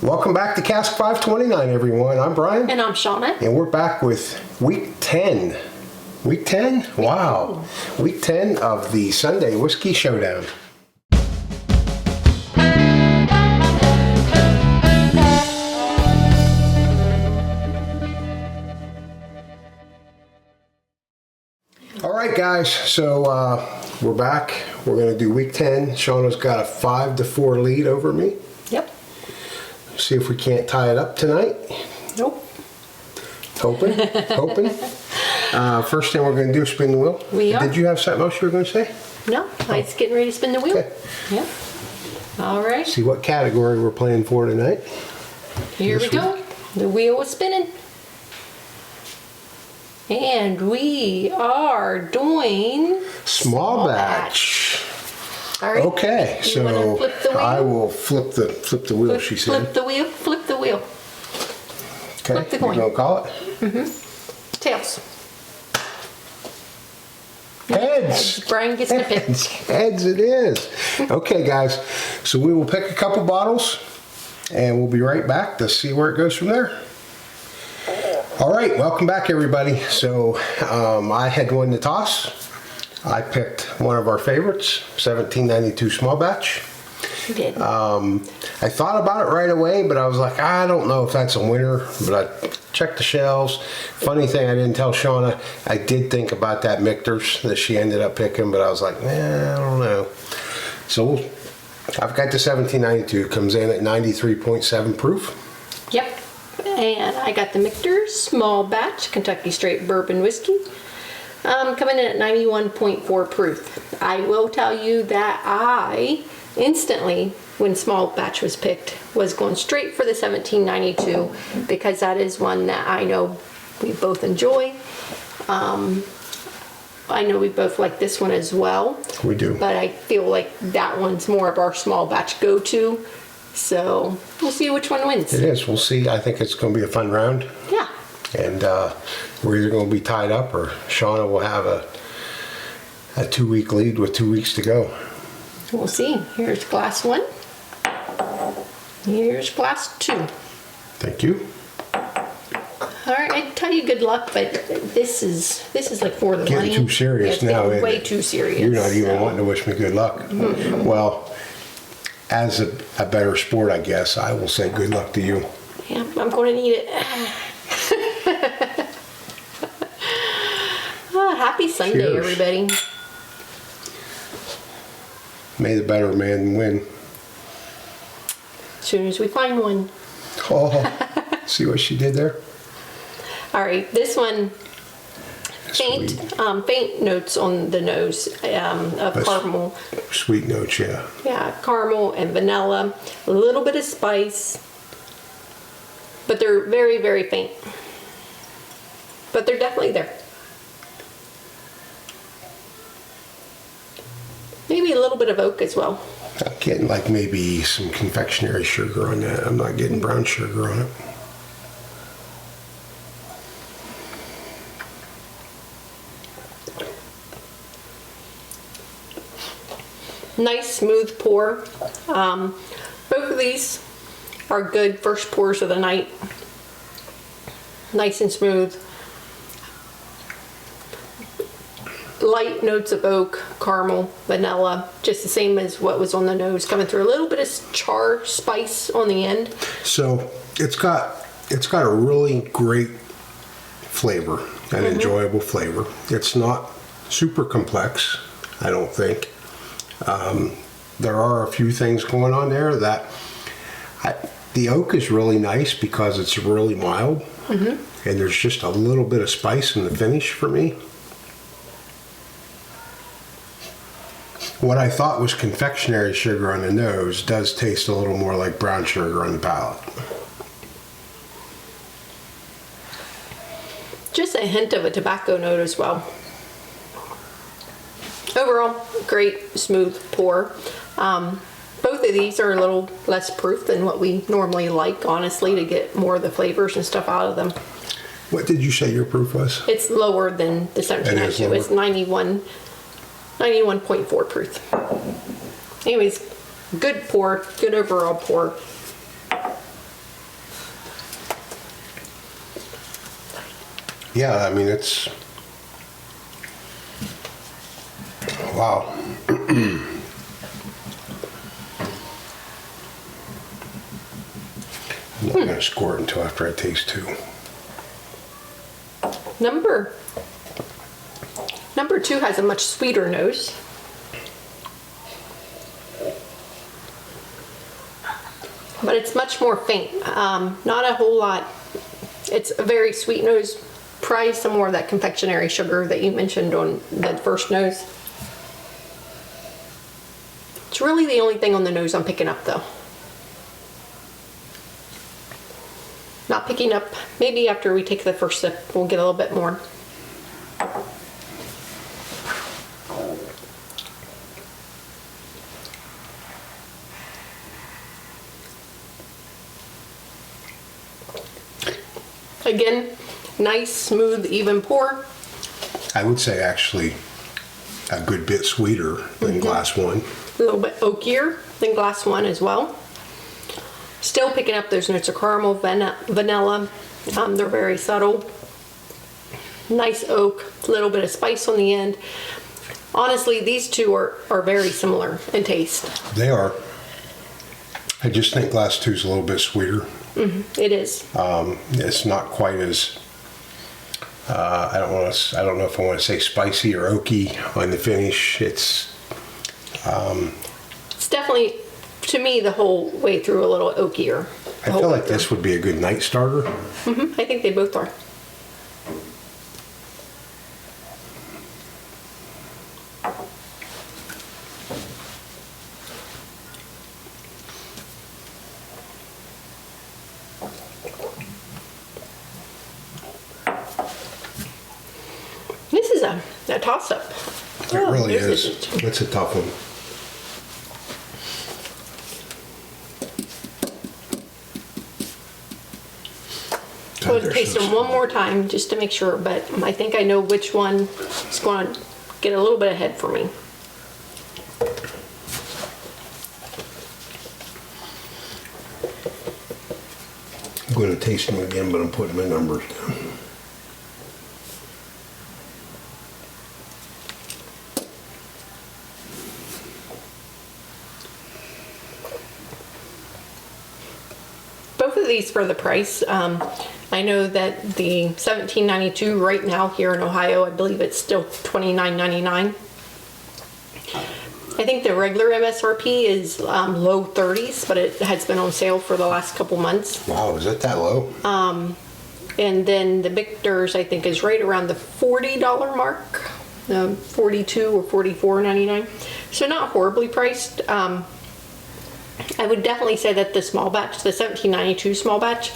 Welcome back to Cask 529, everyone. I'm Bryan. And I'm Shona. And we're back with week 10. Week 10? Wow. Week 10 of the Sunday Whiskey Showdown. All right, guys. So we're back. We're going to do week 10. Shona's got a 5-4 lead over me. Yep. See if we can't tie it up tonight. Nope. Hoping. First thing we're going to do is spin the wheel. We are. Did you have something else you were going to say? No, I was getting ready to spin the wheel. Okay. Yep. All right. See what category we're playing for tonight. Here we go. The wheel is spinning. And we are doing Small batch. All right. Okay, You wanna flip the wheel? I will flip the wheel, she said. Flip the wheel. Flip the wheel. Okay, flip the coin. You gonna call it? Tails. Heads. Bryan gets to pick. Heads it is. Okay, guys. So we will pick a couple bottles and we'll be right back to see where it goes from there. All right, welcome back, everybody. So I had won the toss. I picked one of our favorites, 1792 Small Batch. You did. I thought about it right away, but I was like, I don't know if that's a winner. But I checked the shelves. Funny thing, I didn't tell Shona. I did think about that Michter's that she ended up picking, but I was like, I don't know. So I've got the 1792. Comes in at 93.7 proof. Yep. And I got the Michter Small Batch Kentucky Straight Bourbon Whiskey. Coming in at 91.4 proof. I will tell you that I instantly, when Small Batch was picked, was going straight for the 1792 because that is one that I know we both enjoy. I know we both like this one as well. We do. But I feel like that one's more of our Small Batch go-to. So we'll see which one wins. It is. We'll see. I think it's going to be a fun round. Yeah. And we're either going to be tied up or Shona will have a 2-week lead with 2 weeks to go. We'll see. Here's glass 1. Here's glass 2. Thank you. All right, I tell you good luck, but this is like for the money. Getting too serious It's now. getting way too serious. You're not even so. wanting to wish me good luck. Mm-hmm. Well, as a better sport, I guess, I will say good luck to you. Yeah, I'm going to need it. Happy Sunday, Cheers. everybody. May the better man win. As soon as we find one. Oh, see what she did there? All right, this one, faint notes on the nose of caramel. Sweet notes, yeah. Yeah, caramel and vanilla, a little bit of spice, but they're very, very faint. But they're definitely there. Maybe a little bit of oak as well. I'm getting like maybe some confectionery sugar on that. I'm not getting brown sugar on it. Nice smooth pour. Both of these are good first pours of the night. Nice and smooth. Light notes of oak, caramel, vanilla, just the same as what was on the nose, coming through a little bit of char spice on the end. So it's got a really great flavor, an enjoyable flavor. It's not super complex, I don't think. There are a few things going on there that the oak is really nice because it's really mild, and there's just a little bit of spice in the finish for me. What I thought was confectionery sugar on the nose does taste a little more like brown sugar on the palate. Just a hint of a tobacco note as well. Overall, great smooth pour. Both of these are a little less proof than what we normally like, honestly, to get more of the flavors and stuff out of them. What did you say your proof was? It's lower than the 1792. It's 91.4 proof. Anyways, good pour, good overall pour. Yeah, I mean, it's, wow. I'm not gonna score it until after I taste two. Number 2 has a much sweeter nose. But it's much more faint. Not a whole lot. It's a very sweet nose. Probably some more of that confectionery sugar that you mentioned on the first nose. It's really the only thing on the nose I'm picking up though. Not picking up, maybe after we take the first sip, we'll get a little bit more. Again, nice, smooth, even pour. I would say actually a good bit sweeter than glass one. A little bit oakier than glass one as well. Still picking up those notes of caramel, vanilla. They're very subtle. Nice oak, a little bit of spice on the end. Honestly, these two are very similar in taste. They are. I just think glass two is a little bit sweeter. It is. It's not quite as I don't know if I want to say spicy or oaky on the finish. It's definitely, to me, the whole way through a little oakier. I feel like this would be a good night starter. I think they both are. This is a toss-up. It really is. It's a tough one. I would taste them one more time just to make sure, but I think I know which one is going to get a little bit ahead for me. I'm going to taste them again, but I'm putting my numbers down. Both of these for the price. I know that the $17.92 right now here in Ohio, I believe it's still $29.99. I think the regular MSRP is low 30s, but it has been on sale for the last couple months. Wow, is it that low? And then the Michter's, I think, is right around the $40 mark, $42 or $44.99. So not horribly priced. I would definitely say that the small batch, the $17.92 small batch,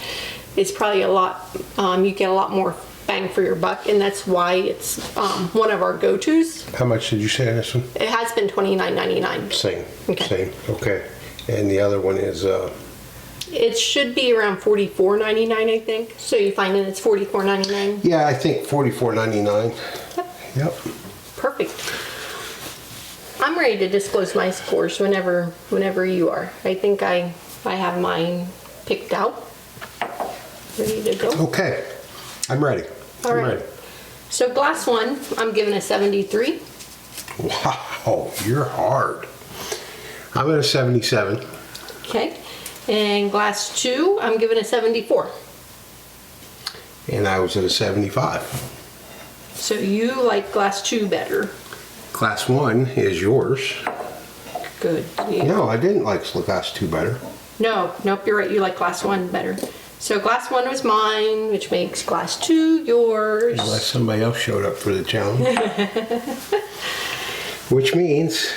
is probably a lot, you get a lot more bang for your buck, and that's why it's one of our go-tos. How much did you say on this one? It has been $29.99. Same. Okay. Same. Okay. And the other one is it should be around $44.99, I think. So you find that it's $44.99? yeah, I think $44.99. Yep. Perfect. I'm ready to disclose my scores whenever you are. I think I have mine picked out. Ready to go? Okay. I'm ready. All right. Ready. So glass one, I'm giving a 73. Wow, you're hard. I'm at a 77. Okay. And glass two, I'm giving a 74. And I was at a 75. So you like glass two better. Class one is yours. Good. Yeah. No, I didn't like class two better. No, nope, you're right. You like glass one better. So glass one was mine, which makes glass two yours. Unless somebody else showed up for the challenge. Which means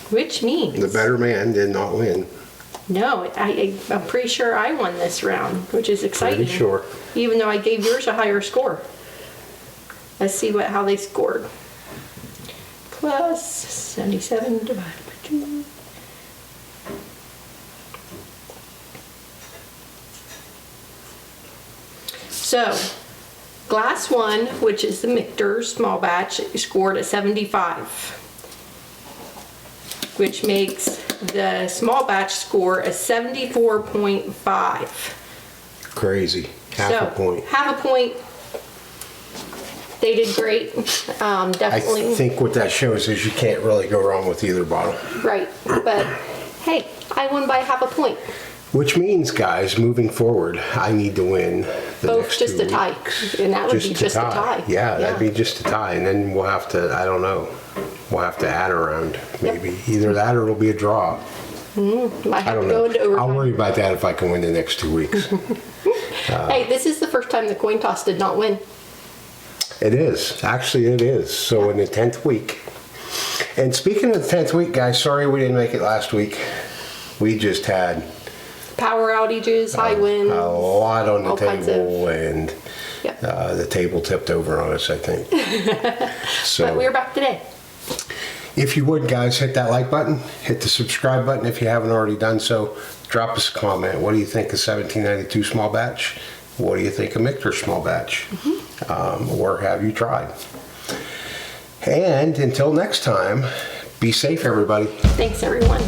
the better man did not win. No, I'm pretty sure I won this round, which is exciting. Pretty sure. Even though I gave yours a higher score. Let's see how they scored. Plus 77 divided by 2. So, glass one, which is the Michter small batch, scored a 75, which makes the small batch score a 74.5. Crazy. Half a point. Half a point. They did great. I Definitely. think what that shows is you can't really go wrong with either bottle. Right. But hey, I won by half a point. Which means, guys, moving forward, I need to win the Both next just 2 a tie. weeks. And that would be just a tie. Yeah, that'd be just a tie. And then we'll have to, I don't know, we'll have to add around maybe. Either that or it'll be a draw. Might I have don't to go into know. overtime. I'll worry about that if I can win the next 2 weeks. Hey, this is the first time the coin toss did not win. It is. Actually, it is. So in the 10th week. And speaking of the 10th week, guys, sorry we didn't make it last week. We just had Power outages, high wind. a lot on the all kinds table, and Yep. the table tipped over on us, I think. So, But we're back today. if you would, guys, hit that like button, hit the subscribe button if you haven't already done so. Drop us a comment. What do you think of 1792 Small Batch? What do you think of Michter Small Batch? Or have you tried? And until next time, be safe, everybody. Thanks, everyone.